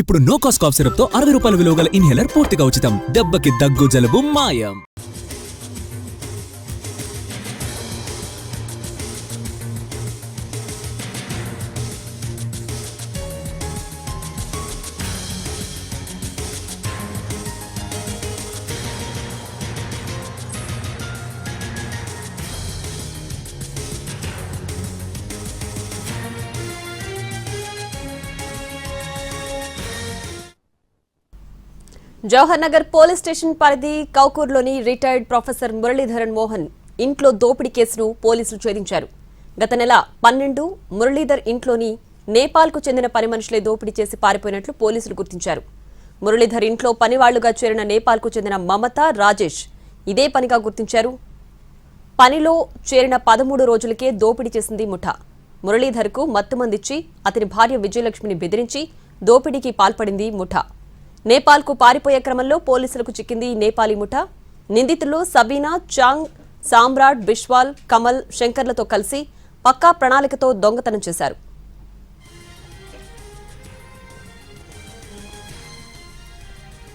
ఇప్పుడు no cost cough syrup తో 60 రూపాయల విలువ గల ఇన్హేలర్ పూర్తిగా ఉచితం. దెబ్బకి దగ్గు జలుబు మాయం. జవహర్ నగర్ పోలీస్ స్టేషన్ పరిధి కౌకూర్లోని రిటైర్డ్ ప్రొఫెసర్ మురళీధరన్ మోహన్ ఇంట్లో దోపిడీ కేసును పోలీసులు ఛేదించారు. గత నెల 12 మురళీధర్ ఇంట్లోని నేపాల్కు చెందిన పని మనుషులే దోపిడీ చేసి పారిపోయినట్లు పోలీసులు గుర్తించారు. మురళీధర్ ఇంట్లో పనివాళ్లుగా చేరిన నేపాల్కు చెందిన మమత, రాజేష్ ఇదే పనిగా గుర్తించారు. పనిలో చేరిన 13 రోజులకే దోపిడీ చేసింది ముఠా. మురళీధర్కు మత్తుమందిచ్చి అతని భార్య విజయలక్ష్మిని బెదిరించి దోపిడీకి పాల్పడింది ముఠా. నేపాల్కు పారిపోయే క్రమంలో పోలీసులకు చిక్కింది నేపాలీ ముఠా. నిందితులు సబీనా, చాంగ్, సామ్రాట్, బిశ్వాల్, కమల్, శంకర్లతో కలిసి పక్కా ప్రణాళికతో దొంగతనం చేశారు.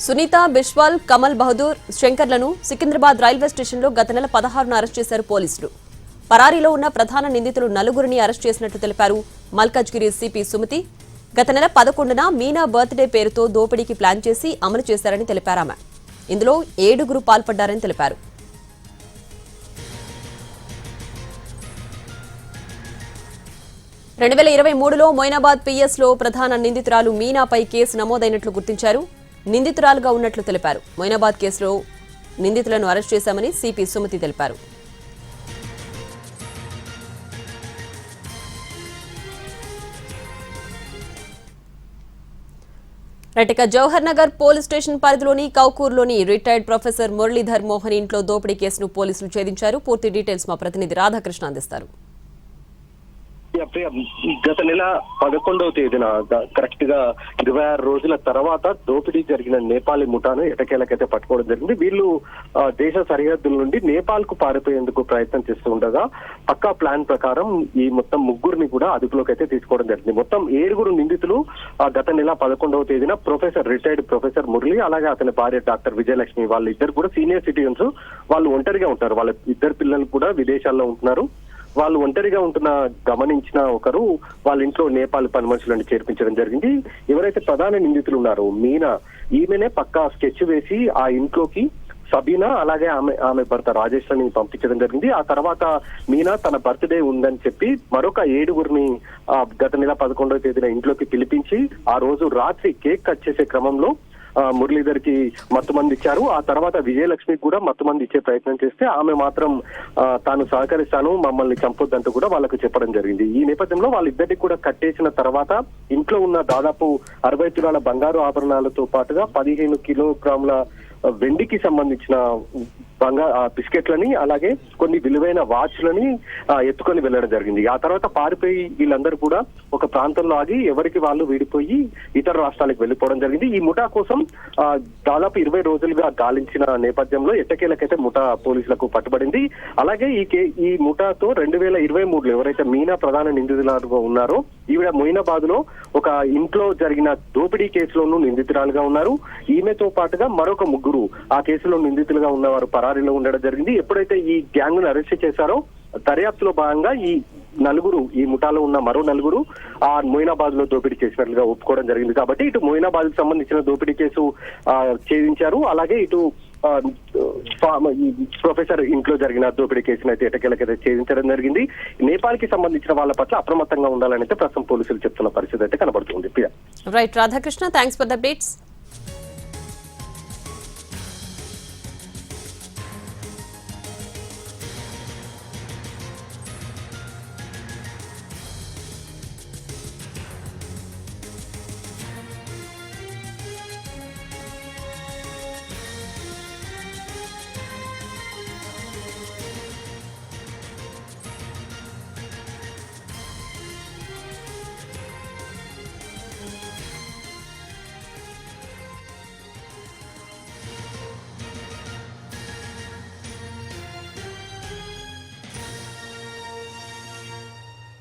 సునీత, బిశ్వాల్, కమల్ బహదూర్, శంకర్లను సికింద్రాబాద్ రైల్వే స్టేషన్లో గత నెల 16న అరెస్ట్ చేశారు పోలీసులు. పరారీలో ఉన్న ప్రధాన నిందితులు 4గురిని అరెస్ట్ చేసినట్లు తెలిపారు మల్కాజ్గిరి సిపి సుమతి. గత నెల 11న మీనా బర్త్డే పేరుతో దోపిడీకి ప్లాన్ చేసి అమలు చేశారని తెలిపారు ఆమె. ఇందులో 7గురు పాల్పడ్డారని తెలిపారు. రెండు 2023లో మొయినాబాద్ పిఎస్లో ప్రధాన నిందితురాలు మీనాపై కేసు నమోదైనట్లు గుర్తించారు. నిందితురాలుగా ఉన్నట్లు తెలిపారు. మొయినాబాద్ కేసులో నిందితులను అరెస్ట్ చేశామని సిపి సుమతి తెలిపారు. రైట్గా జవహర్ నగర్ పోలీస్ స్టేషన్ పరిధిలోని కౌకూర్లోని రిటైర్డ్ ప్రొఫెసర్ మురళీధర్ మోహన్ ఇంట్లో దోపిడీ కేసును పోలీసులు ఛేదించారు. పూర్తి డీటెయిల్స్ మా ప్రతినిధి రాధాకృష్ణ అందిస్తారు. గత నెల 11వ తేదీన కరెక్ట్ గా 26 రోజుల తర్వాత దోపిడీ జరిగిన నేపాలీ ముఠాను ఎటకేలకైతే పట్టుకోవడం జరిగింది. వీళ్ళు దేశ సరిహద్దుల నుండి నేపాల్ కు పారిపోయేందుకు ప్రయత్నం చేస్తూ ఉండగా పక్కా ప్లాన్ ప్రకారం ఈ మొత్తం 3గురిని కూడా అదుపులోకి అయితే తీసుకోవడం జరిగింది. మొత్తం 7గురు నిందితులు గత నెల 11వ తేదీన రిటైర్డ్ ప్రొఫెసర్ మురళి, అలాగే అతని భార్య డాక్టర్ విజయలక్ష్మి, వాళ్ళిద్దరు కూడా సీనియర్ సిటిజన్స్. వాళ్ళు ఒంటరిగా ఉంటారు. వాళ్ళ ఇద్దరు పిల్లలు కూడా విదేశాల్లో ఉంటున్నారు. వాళ్ళు ఒంటరిగా ఉంటున్న గమనించిన ఒకరు వాళ్ళ ఇంట్లో నేపాల్ పని మనుషులను చేర్పించడం జరిగింది. ఎవరైతే ప్రధాన నిందితులు ఉన్నారో మీనా, ఈమెనే పక్కా స్కెచ్ వేసి ఆ ఇంట్లోకి సబీనా అలాగే ఆమె భర్త రాజేష్ అని పంపించడం జరిగింది. ఆ తర్వాత మీనా తన బర్త్డే ఉందని చెప్పి మరొక 7గురిని గత నెల 11వ తేదీన ఇంట్లోకి పిలిపించి ఆ రోజు రాత్రి కేక్ కట్ చేసే క్రమంలో మురళీధర్ కి మత్తుమంది ఇచ్చారు. ఆ తర్వాత విజయలక్ష్మికి కూడా మత్తుమంది ఇచ్చే ప్రయత్నం చేస్తే ఆమె మాత్రం తాను సహకరిస్తాను, మమ్మల్ని చంపొద్దంటూ కూడా వాళ్ళకు చెప్పడం జరిగింది. ఈ నేపథ్యంలో వాళ్ళిద్దరికి కూడా కట్టేసిన తర్వాత ఇంట్లో ఉన్న దాదాపు 60 తులాల బంగారు ఆభరణాలతో పాటుగా 15 కిలోగ్రాముల వెండికి సంబంధించిన బిస్కెట్లని అలాగే కొన్ని విలువైన వాచ్లని ఎత్తుకొని వెళ్ళడం జరిగింది. ఆ తర్వాత పారిపోయి వీళ్ళందరూ కూడా ఒక ప్రాంతంలో ఆగి ఎవరికి వాళ్ళు విడిపోయి ఇతర రాష్ట్రాలకు వెళ్ళిపోవడం జరిగింది. ఈ ముఠా కోసం దాదాపు 20 రోజులుగా గాలించిన నేపథ్యంలో ఎట్టకేలకైతే ముఠా పోలీసులకు పట్టుబడింది. అలాగే ఈ ముఠాతో 2023లో ఎవరైతే మీనా ప్రధాన నిందితులుగా ఉన్నారో ఈవిడ మొయినాబాద్ లో ఒక ఇంట్లో జరిగిన దోపిడీ కేసులోనూ నిందితురాలుగా ఉన్నారు. ఈమెతో పాటుగా మరొక 3గురు ఆ కేసులో నిందితులుగా ఉన్నవారు పరారీలో ఉండడం జరిగింది. ఎప్పుడైతే ఈ గ్యాంగ్ ను అరెస్ట్ చేశారో దర్యాప్తులో భాగంగా ఈ 4గురు, ఈ ముఠాలో ఉన్న మరో 4గురు ఆ మొయినాబాద్ లో దోపిడీ చేసినట్లుగా ఒప్పుకోవడం జరిగింది. కాబట్టి ఇటు మొయినాబాద్ కు సంబంధించిన దోపిడీ కేసు ఛేదించారు. అలాగే ఇటు ప్రొఫెసర్ ఇంట్లో జరిగిన దోపిడీ కేసును అయితే ఎటకేలకైతే ఛేదించడం జరిగింది. నేపాల్ కి సంబంధించిన వాళ్ళ పట్ల అప్రమత్తంగా ఉండాలని అయితే ప్రస్తుతం పోలీసులు చెప్తున్న పరిస్థితి అయితే కనబడుతుంది. Right Radhakrishna, thanks for the updates.